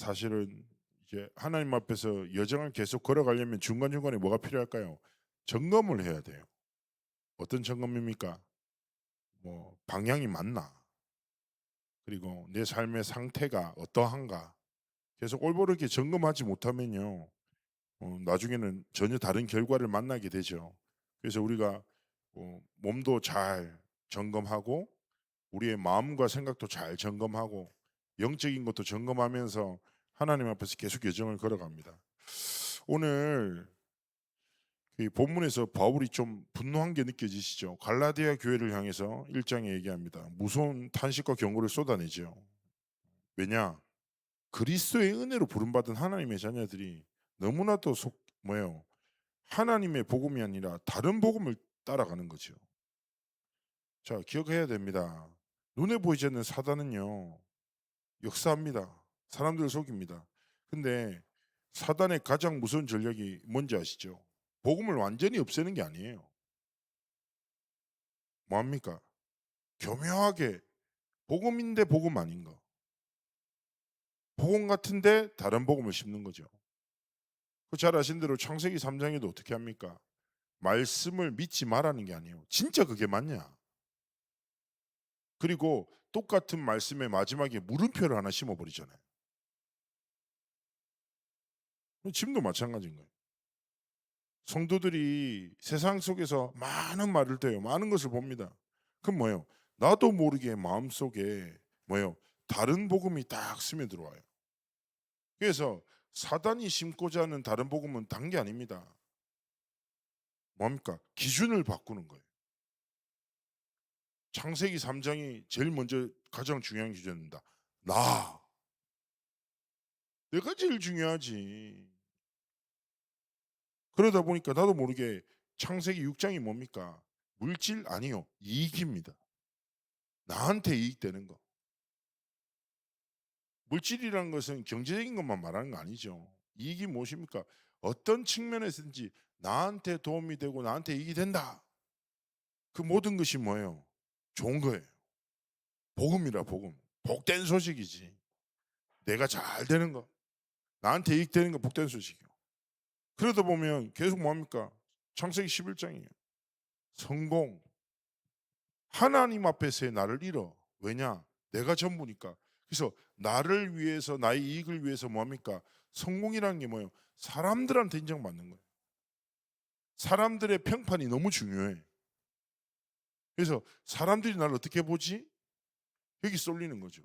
사실은 이제 하나님 앞에서 여정을 계속 걸어가려면 중간중간에 뭐가 필요할까요? 점검을 해야 돼요. 어떤 점검입니까? 뭐 방향이 맞나? 그리고 내 삶의 상태가 어떠한가? 계속 올바르게 점검하지 못하면요. 나중에는 전혀 다른 결과를 만나게 되죠. 그래서 우리가 몸도 잘 점검하고 우리의 마음과 생각도 잘 점검하고 영적인 것도 점검하면서 하나님 앞에서 계속 여정을 걸어갑니다. 오늘 이 본문에서 바울이 좀 분노한 게 느껴지시죠? 갈라디아 교회를 향해서 1장에 얘기합니다. 무서운 탄식과 경고를 쏟아내죠. 왜냐? 그리스도의 은혜로 부름받은 하나님의 자녀들이 너무나도 뭐예요? 하나님의 복음이 아니라 다른 복음을 따라가는 거죠. 자, 기억해야 됩니다. 눈에 보이지 않는 사단은요, 역사합니다. 사람들을 속입니다. 근데 사단의 가장 무서운 전략이 뭔지 아시죠? 복음을 완전히 없애는 게 아니에요. 뭐합니까? 교묘하게 복음인데 복음 아닌 거. 복음 같은데 다른 복음을 심는 거죠. 그 잘 아신 대로 창세기 3장에도 어떻게 합니까? 말씀을 믿지 말라는 게 아니에요. 진짜 그게 맞냐? 그리고 똑같은 말씀의 마지막에 물음표를 하나 심어버리잖아요. 지금도 마찬가지인 거예요. 성도들이 세상 속에서 많은 말을 돼요. 많은 것을 봅니다. 그럼 뭐예요? 나도 모르게 마음속에 뭐예요? 다른 복음이 딱 스며들어와요. 그래서 사단이 심고자 하는 다른 복음은 단 게 아닙니다. 뭡니까? 기준을 바꾸는 거예요. 창세기 3장이 제일 먼저 가장 중요한 기준입니다. 나. 내가 제일 중요하지. 그러다 보니까 나도 모르게 창세기 6장이 뭡니까? 물질 아니요. 이익입니다. 나한테 이익되는 거. 물질이라는 것은 경제적인 것만 말하는 거 아니죠. 이익이 무엇입니까? 어떤 측면에서든지 나한테 도움이 되고 나한테 이익이 된다. 그 모든 것이 뭐예요? 좋은 거예요. 복음이라 복음. 복된 소식이지. 내가 잘 되는 거. 나한테 이익되는 거 복된 소식이요. 그러다 보면 계속 뭡니까? 창세기 11장이에요. 성공. 하나님 앞에서의 나를 잃어. 왜냐? 내가 전부니까. 그래서 나를 위해서 나의 이익을 위해서 뭡니까? 성공이라는 게 뭐예요? 사람들한테 인정받는 거예요. 사람들의 평판이 너무 중요해. 그래서 사람들이 나를 어떻게 보지? 여기 쏠리는 거죠.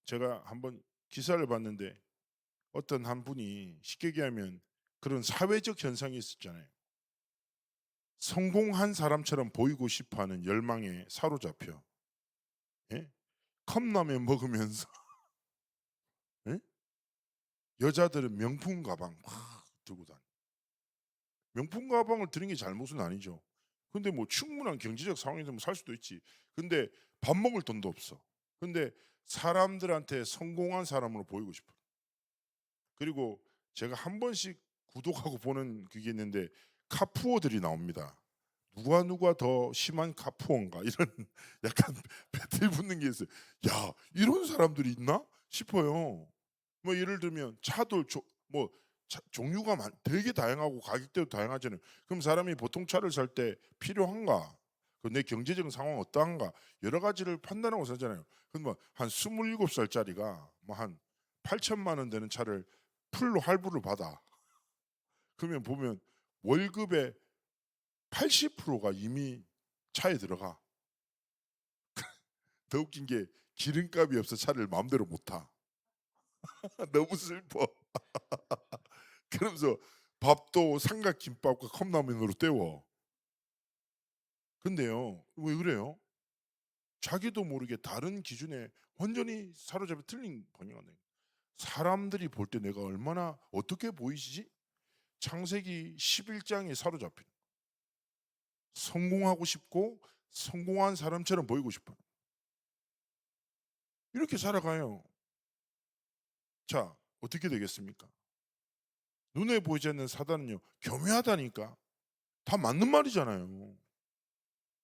제가 한번 기사를 봤는데 어떤 한 분이 쉽게 얘기하면 그런 사회적 현상이 있었잖아요. 성공한 사람처럼 보이고 싶어하는 열망에 사로잡혀 예? 컵라면 먹으면서 예? 여자들은 명품 가방 막 들고 다니. 명품 가방을 드는 게 잘못은 아니죠. 근데 뭐 충분한 경제적 상황이 되면 살 수도 있지. 근데 밥 먹을 돈도 없어. 근데 사람들한테 성공한 사람으로 보이고 싶어. 그리고 제가 한 번씩 구독하고 보는 그게 있는데 카푸어들이 나옵니다. 누가 더 심한 카푸어인가 이런 약간 배틀 붙는 게 있어요. 야, 이런 사람들이 있나 싶어요. 뭐 예를 들면 차도 뭐 종류가 되게 다양하고 가격대도 다양하잖아요. 그럼 사람이 보통 차를 살 때 필요한가? 내 경제적 상황 어떠한가? 여러 가지를 판단하고 사잖아요. 그럼 뭐한 27살짜리가 뭐 한 8천만 원 되는 차를 풀로 할부를 받아. 그러면 보면 월급의 80%가 이미 차에 들어가. 더 웃긴 게 기름값이 없어 차를 마음대로 못 타. 너무 슬퍼. 그러면서 밥도 삼각김밥과 컵라면으로 때워. 근데요. 왜 그래요? 자기도 모르게 다른 기준에 완전히 사로잡혀 틀린 방향이 돼. 사람들이 볼 때 내가 얼마나 어떻게 보이시지? 창세기 11장에 사로잡힌. 성공하고 싶고 성공한 사람처럼 보이고 싶어. 이렇게 살아가요. 자, 어떻게 되겠습니까? 눈에 보이지 않는 사단은요. 교묘하다니까. 다 맞는 말이잖아요.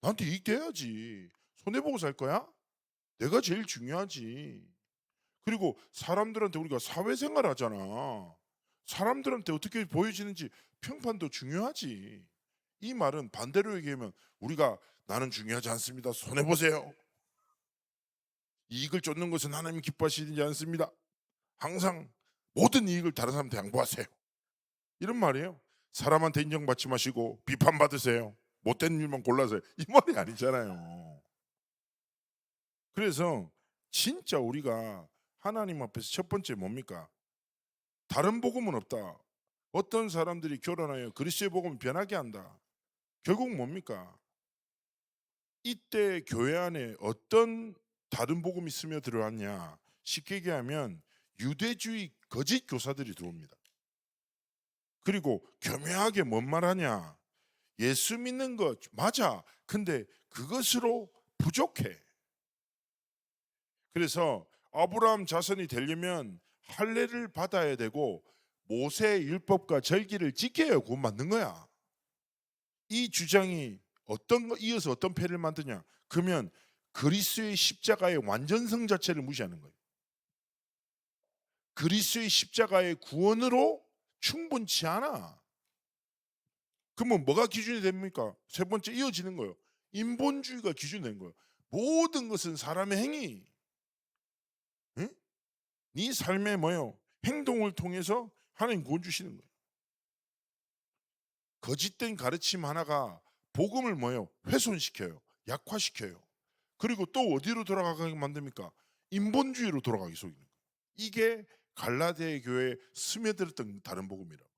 나한테 이익 돼야지. 손해 보고 살 거야? 내가 제일 중요하지. 그리고 사람들한테 우리가 사회생활 하잖아. 사람들한테 어떻게 보여지는지 평판도 중요하지. 이 말은 반대로 얘기하면 우리가 나는 중요하지 않습니다. 손해보세요. 이익을 쫓는 것은 하나님 기뻐하시지 않습니다. 항상 모든 이익을 다른 사람한테 양보하세요. 이런 말이에요. 사람한테 인정받지 마시고 비판받으세요. 못된 일만 골라서 이 말이 아니잖아요. 그래서 진짜 우리가 하나님 앞에서 첫 번째 뭡니까? 다른 복음은 없다. 어떤 사람들이 결혼하여 그리스도의 복음을 변하게 한다. 결국 뭡니까? 이때 교회 안에 어떤 다른 복음이 스며들어왔냐? 쉽게 얘기하면 유대주의 거짓 교사들이 들어옵니다. 그리고 교묘하게 뭔 말하냐? 예수 믿는 것 맞아. 근데 그것으로 부족해. 그래서 아브라함 자손이 되려면 할례를 받아야 되고 모세의 율법과 절기를 지켜야 구원 받는 거야. 이 주장이 이어서 어떤 폐를 만드냐? 그러면 그리스도의 십자가의 완전성 자체를 무시하는 거예요. 그리스도의 십자가의 구원으로 충분치 않아. 그러면 뭐가 기준이 됩니까? 세 번째 이어지는 거예요. 인본주의가 기준이 된 거예요. 모든 것은 사람의 행위. 응? 네 삶의 뭐요? 행동을 통해서 하나님 구원 주시는 거예요. 거짓된 가르침 하나가 복음을 뭐요? 훼손시켜요. 약화시켜요. 그리고 또 어디로 돌아가게 만듭니까? 인본주의로 돌아가기 속이는 거예요. 이게 갈라디아 교회에 스며들었던 다른 복음이라고.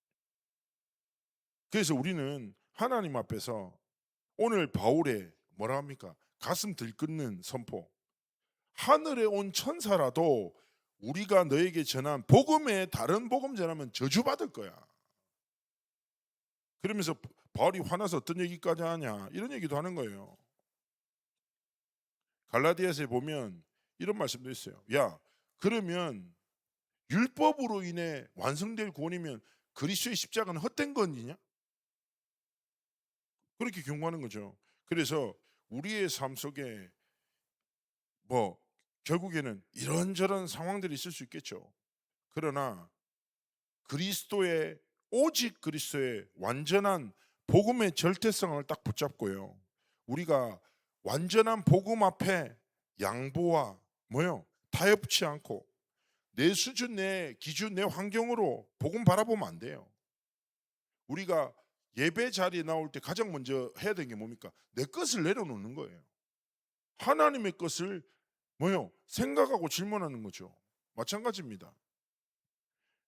그래서 우리는 하나님 앞에서 오늘 바울의 뭐라 합니까? 가슴 들끓는 선포. 하늘에 온 천사라도 우리가 너에게 전한 복음에 다른 복음 전하면 저주받을 거야. 그러면서 바울이 화나서 어떤 얘기까지 하냐 이런 얘기도 하는 거예요. 갈라디아서에 보면 이런 말씀도 있어요. 야, 그러면 율법으로 인해 완성될 구원이면 그리스도의 십자가는 헛된 건이냐? 그렇게 경고하는 거죠. 그래서 우리의 삶 속에 뭐 결국에는 이런저런 상황들이 있을 수 있겠죠. 그러나 그리스도의 오직 그리스도의 완전한 복음의 절대성을 딱 붙잡고요. 우리가 완전한 복음 앞에 양보와 뭐요? 타협치 않고 내 수준, 내 기준, 내 환경으로 복음 바라보면 안 돼요. 우리가 예배 자리에 나올 때 가장 먼저 해야 되는 게 뭡니까? 내 것을 내려놓는 거예요. 하나님의 것을 뭐요? 생각하고 질문하는 거죠. 마찬가지입니다.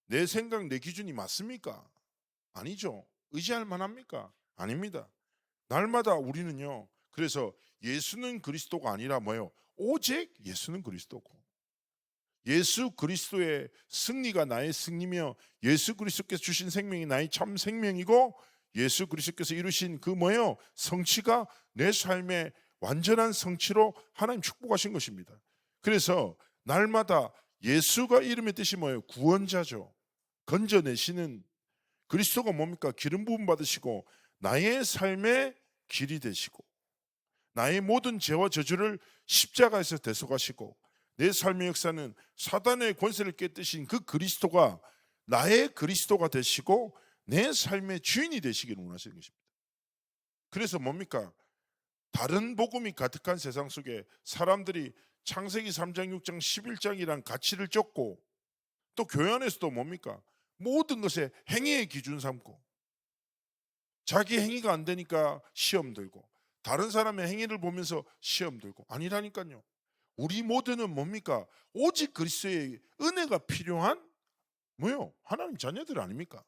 내 생각, 내 기준이 맞습니까? 아니죠. 의지할 만합니까? 아닙니다. 날마다 우리는요. 그래서 예수는 그리스도가 아니라 뭐예요? 오직 예수는 그리스도고. 예수 그리스도의 승리가 나의 승리며 예수 그리스도께서 주신 생명이 나의 참 생명이고 예수 그리스도께서 이루신 그 뭐예요? 성취가 내 삶의 완전한 성취로 하나님 축복하신 것입니다. 그래서 날마다 예수가 이름의 뜻이 뭐예요? 구원자죠. 건져내시는 그리스도가 뭡니까? 기름 부음 받으시고 나의 삶의 길이 되시고 나의 모든 죄와 저주를 십자가에서 대속하시고 내 삶의 역사는 사단의 권세를 깨뜨신 그 그리스도가 나의 그리스도가 되시고 내 삶의 주인이 되시기를 원하시는 것입니다. 그래서 뭡니까? 다른 복음이 가득한 세상 속에 사람들이 창세기 3장, 6장, 11장이란 가치를 쫓고 또 교회 안에서도 뭡니까? 모든 것에 행위의 기준 삼고 자기 행위가 안 되니까 시험 들고 다른 사람의 행위를 보면서 시험 들고 아니라니까요. 우리 모두는 뭡니까? 오직 그리스도의 은혜가 필요한 뭐요? 하나님 자녀들 아닙니까?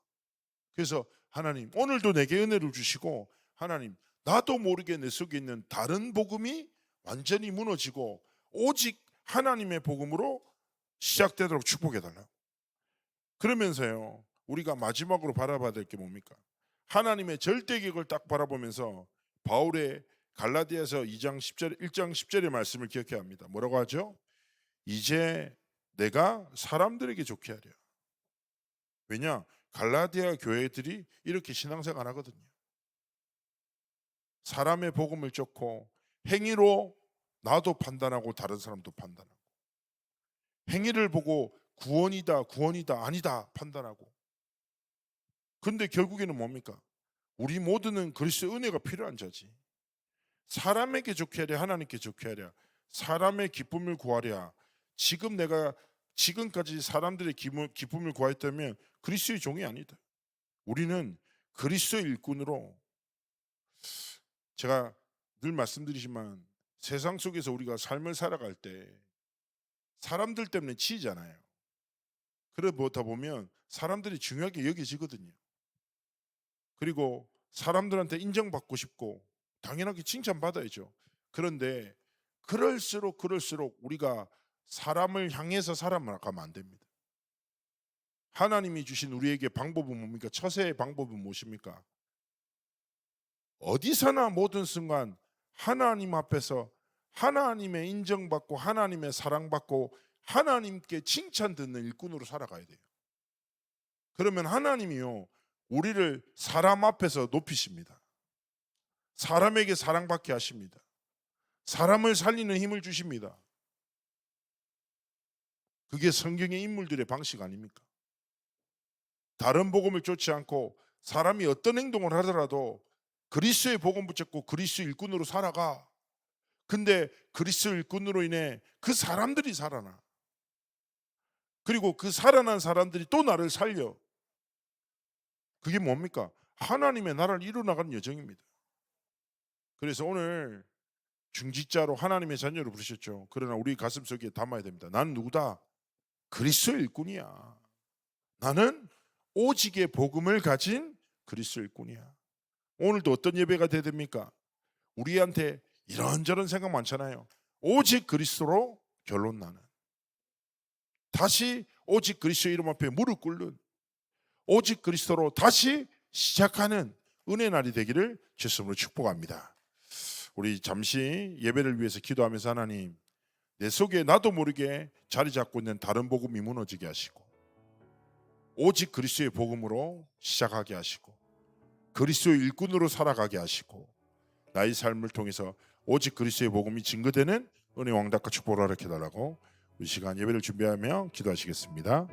그래서 하나님 오늘도 내게 은혜를 주시고 하나님 나도 모르게 내 속에 있는 다른 복음이 완전히 무너지고 오직 하나님의 복음으로 시작되도록 축복해 달라고. 그러면서요. 우리가 마지막으로 바라봐야 될 게 뭡니까? 하나님의 절대 계획을 딱 바라보면서 바울의 갈라디아서 2장 10절 1장 10절의 말씀을 기억해야 합니다. 뭐라고 하죠? 이제 내가 사람들에게 좋게 하려. 왜냐? 갈라디아 교회들이 이렇게 신앙생활 하거든요. 사람의 복음을 쫓고 행위로 나도 판단하고 다른 사람도 판단하고, 행위를 보고 구원이다 구원이다 아니다 판단하고. 근데 결국에는 뭡니까? 우리 모두는 그리스도의 은혜가 필요한 자지. 사람에게 좋게 하랴 하나님께 좋게 하랴, 사람의 기쁨을 구하랴. 지금 내가 지금까지 사람들의 기쁨을 구하였다면 그리스도의 종이 아니다. 우리는 그리스도의 일꾼으로, 제가 늘 말씀드리지만 세상 속에서 우리가 삶을 살아갈 때 사람들 때문에 치이잖아요. 그러다 보면 사람들이 중요하게 여겨지거든요. 그리고 사람들한테 인정받고 싶고 당연하게 칭찬받아야죠. 그런데 그럴수록 우리가 사람을 향해서 살아가면 안 됩니다. 하나님이 주신 우리에게 방법은 뭡니까? 처세의 방법은 무엇입니까? 어디서나 모든 순간 하나님 앞에서 하나님의 인정받고 하나님의 사랑받고 하나님께 칭찬 듣는 일꾼으로 살아가야 돼요. 그러면 하나님이요, 우리를 사람 앞에서 높이십니다. 사람에게 사랑받게 하십니다. 사람을 살리는 힘을 주십니다. 그게 성경의 인물들의 방식 아닙니까? 다른 복음을 쫓지 않고 사람이 어떤 행동을 하더라도 그리스도의 복음 붙잡고 그리스도 일꾼으로 살아가. 근데 그리스도 일꾼으로 인해 그 사람들이 살아나. 그리고 그 살아난 사람들이 또 나를 살려. 그게 뭡니까? 하나님의 나라를 이루어나가는 여정입니다. 그래서 오늘 중직자로 하나님의 자녀로 부르셨죠. 그러나 우리 가슴속에 담아야 됩니다. 나는 누구다? 그리스도 일꾼이야. 나는 오직의 복음을 가진 그리스도 일꾼이야. 오늘도 어떤 예배가 돼야 됩니까? 우리한테 이런저런 생각 많잖아요. 오직 그리스도로 결론 나는, 다시 오직 그리스도 이름 앞에 무릎 꿇는, 오직 그리스도로 다시 시작하는 은혜 날이 되기를 주님으로 축복합니다. 우리 잠시 예배를 위해서 기도하면서, 하나님, 내 속에 나도 모르게 자리 잡고 있는 다른 복음이 무너지게 하시고 오직 그리스도의 복음으로 시작하게 하시고 그리스도의 일꾼으로 살아가게 하시고 나의 삶을 통해서 오직 그리스도의 복음이 증거되는 은혜 왕답과 축복을 허락해달라고, 이 시간 예배를 준비하며 기도하시겠습니다.